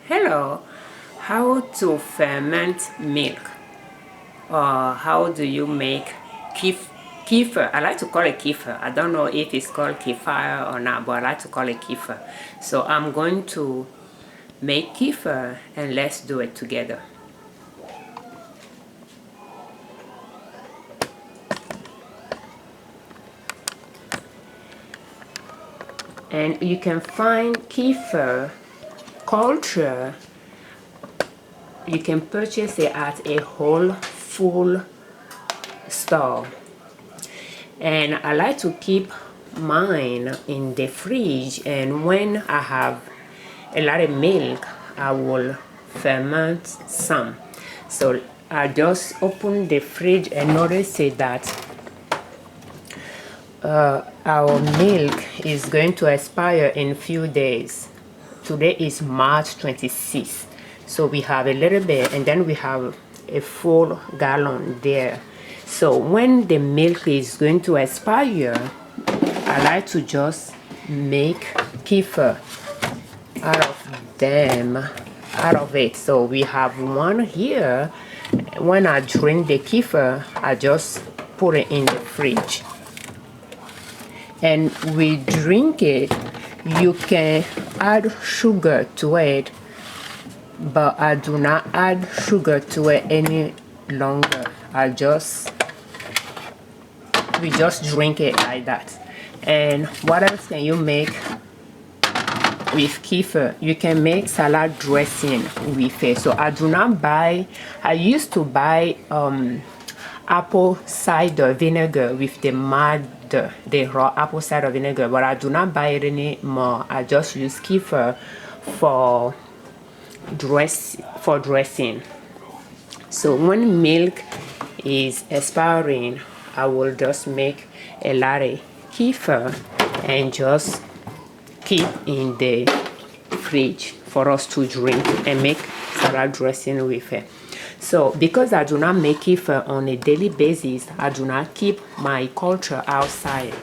Hello, how to ferment milk, or how do you make kefir? I like to call it kefir. I don't know if it's called kefir or not, but I like to call it kefir. So I'm going to make kefir and let's do it together. And you can find kefir culture. You can purchase it at a whole full store. And I like to keep mine in the fridge, and when I have a lot of milk I will ferment some. So I just open the fridge and notice that our milk is going to expire in a few days. Today is March 26th, so we have a little bit, and then we have a full gallon there. So when the milk is going to expire, I like to just make kefir out of it. So we have one here. When I drink the kefir, I just put it in the fridge and we drink it. You can add sugar to it, but I do not add sugar to it any longer. We just drink it like that. And what else can you make with kefir? You can make salad dressing with it. So I used to buy apple cider vinegar with the raw apple cider vinegar, but I do not buy it anymore. I just use kefir for dressing. So when milk is expiring, I will just make a lot of kefir and just keep in the fridge for us to drink and make salad dressing with it. So because I do not make kefir on a daily basis, I do not keep my culture outside.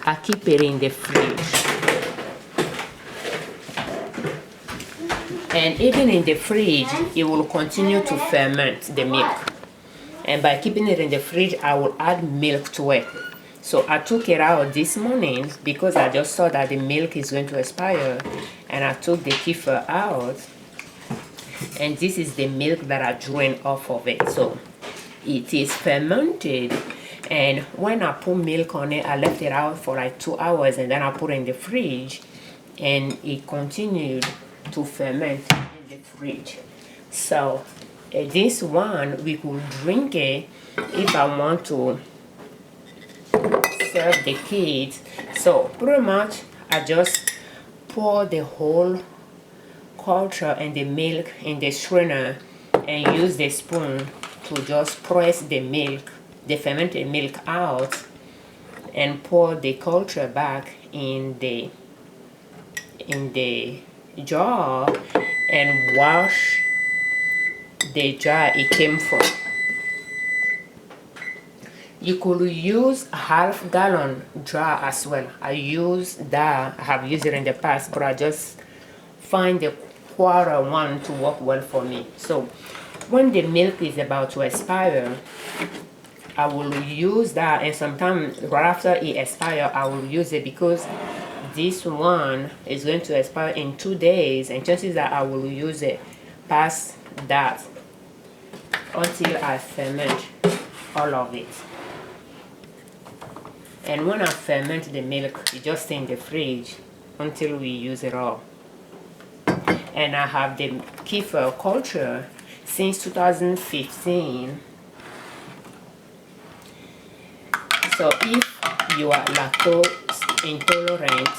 I keep it in the fridge. And even in the fridge, it will continue to ferment the milk. And by keeping it in the fridge, I will add milk to it. So I took it out this morning because I just saw that the milk is going to expire, and I took the kefir out. And this is the milk that I drained off of it. So it is fermented, and when I put milk on it, I left it out for like 2 hours, and then I put it in the fridge, and it continued to ferment in the fridge. So this one, we could drink it if I want to serve the kids. So pretty much I just pour the whole culture and the milk in the strainer and use the spoon to just press the milk, the fermented milk out, and pour the culture back in the jar and wash the jar it came from. You could use a half-gallon jar as well. I have used it in the past, but I just find the quarter one to work well for me. So when the milk is about to expire, I will use that, and sometimes right after it expires, I will use it because this one is going to expire in 2 days, and chances are I will use it past that until I ferment all of it. And when I ferment the milk, it just stays in the fridge until we use it all. And I have the kefir culture since 2015. So if you are lactose intolerant,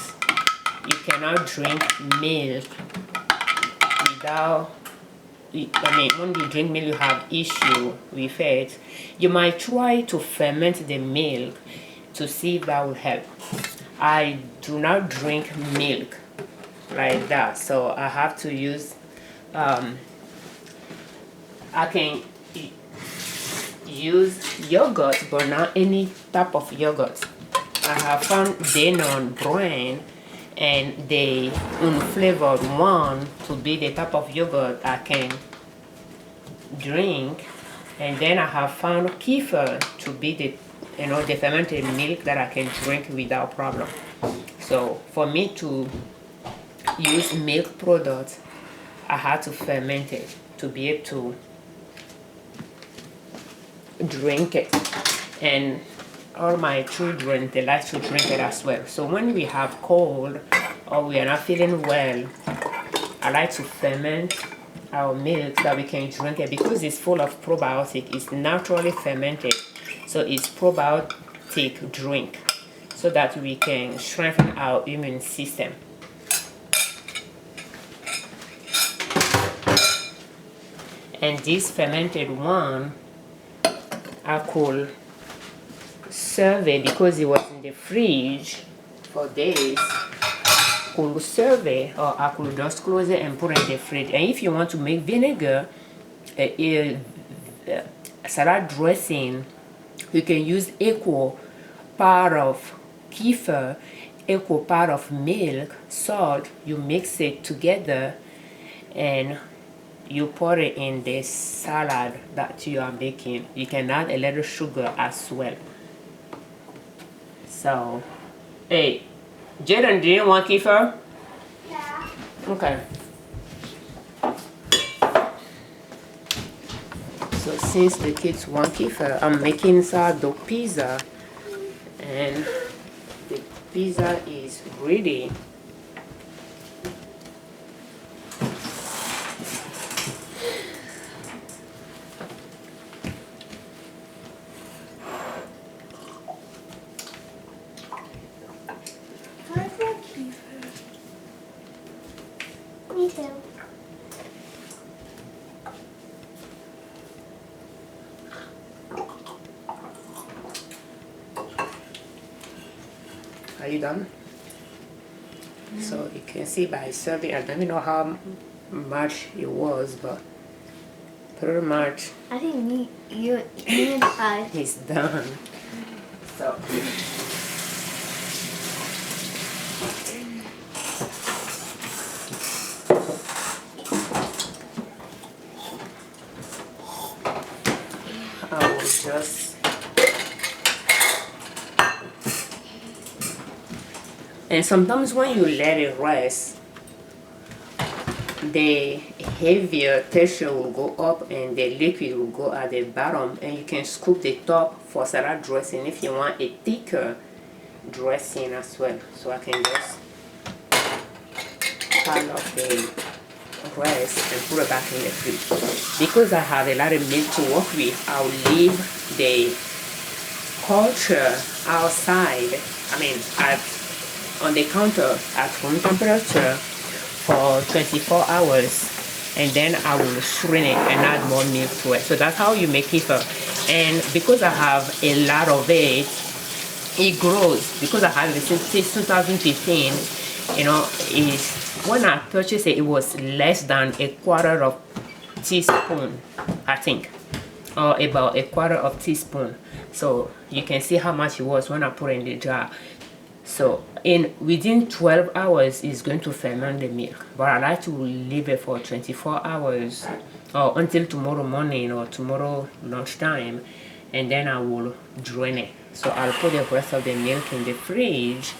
you cannot drink milk without, when you drink milk you have issue with it. You might try to ferment the milk to see if that will help. I do not drink milk like that, so I have to use I can use yogurt, but not any type of yogurt. I have found Danone brand, and the unflavored one to be the type of yogurt I can drink. And then I have found kefir to be the the fermented milk that I can drink without problem. So for me to use milk products, I had to ferment it to be able to drink it. And all my children, they like to drink it as well. So when we have cold or we are not feeling well, I like to ferment our milk so that we can drink it, because it's full of probiotic. It's naturally fermented, so it's probiotic drink, so that we can strengthen our immune system. And this fermented one, I could serve it because it was in the fridge for days. Could serve it, or I could just close it and put it in the fridge. And if you want to make vinegar, salad dressing, you can use equal part of kefir, equal part of milk, salt. You mix it together and you pour it in the salad that you are making. You can add a little sugar as well. So, hey, Jaden, do you want kefir? Yeah. Okay. So since the kids want kefir, I'm making sourdough pizza, and the pizza is ready. Me too. Are you done? So you can see by serving, I don't even know how much it was, but pretty much I think me and I. it's done. So I will just, and sometimes when you let it rest, the heavier texture will go up and the liquid will go at the bottom, and you can scoop the top for salad dressing if you want a thicker dressing as well. So I can just pile up the rest and put it back in the fridge. Because I have a lot of milk to work with, I'll leave the culture outside, on the counter at room temperature for 24 hours, and then I will shrink it and add more milk to it. So that's how you make kefir. And because I have a lot of it, it grows. Because I have it since 2015, is when I purchased it, it was less than a quarter of teaspoon, I think, or about a quarter of teaspoon. So you can see how much it was when I put it in the jar. So within 12 hours it's going to ferment the milk, but I like to leave it for 24 hours or until tomorrow morning or tomorrow lunchtime, and then I will drain it. So I'll put the rest of the milk in the fridge.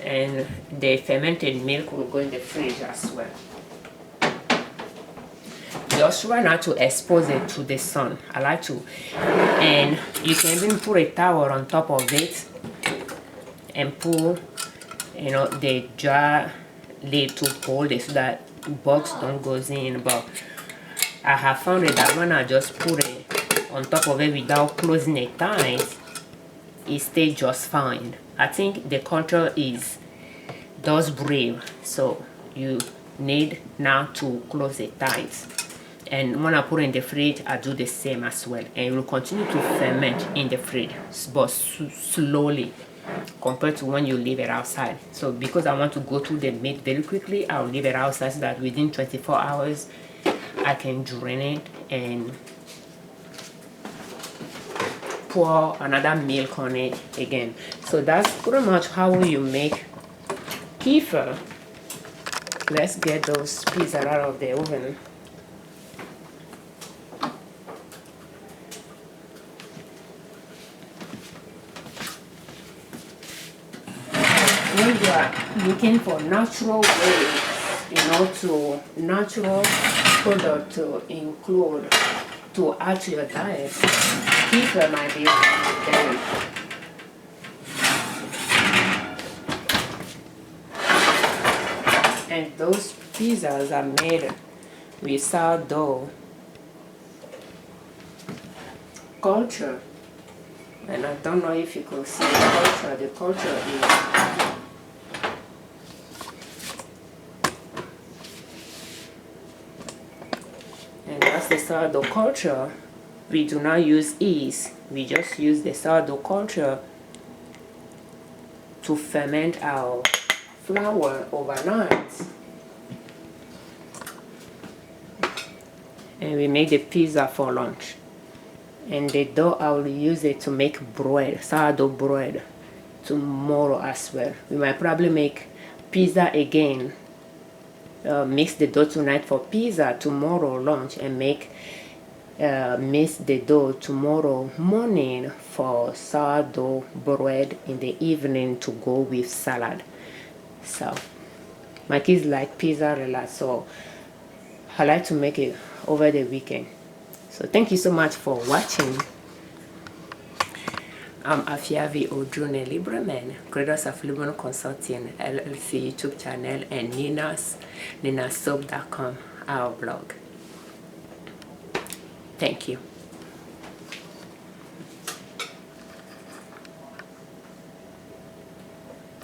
And the fermented milk will go in the fridge as well. Just try not to expose it to the sun. I like to. And you can even put a towel on top of it and pull, the jar lid to hold it so that bugs don't go in. But I have found it that when I just put it on top of it without closing it tight, it stays just fine. I think the culture does breathe, so you need now to close it tight. And when I put it in the fridge, I do the same as well, and it will continue to ferment in the fridge, but slowly compared to when you leave it outside. So because I want to go through the meat very quickly, I'll leave it outside so that within 24 hours I can drain it and pour another milk on it again. So that's pretty much how you make kefir. Let's get those peas out of the oven. When you are looking for natural ways, to natural product to include, to add to your diet, kefir might be very. And those pizzas are made with sourdough culture. And I don't know if you can see the culture. The culture is that's the sourdough culture. We do not use yeast. We just use the sourdough culture to ferment our flour overnight. And we make the pizza for lunch. And the dough, I will use it to make bread, sourdough bread, tomorrow as well. We might probably make pizza again. Mix the dough tonight for pizza, tomorrow lunch, and mix the dough tomorrow morning for sourdough bread in the evening to go with salad. So my kids like pizza a lot, so I like to make it over the weekend. So thank you so much for watching. I'm Afiavi Odrune Liberman, creators of Liberman Consulting, L.L.C YouTube channel, and ninassoap.com, our blog. Thank you.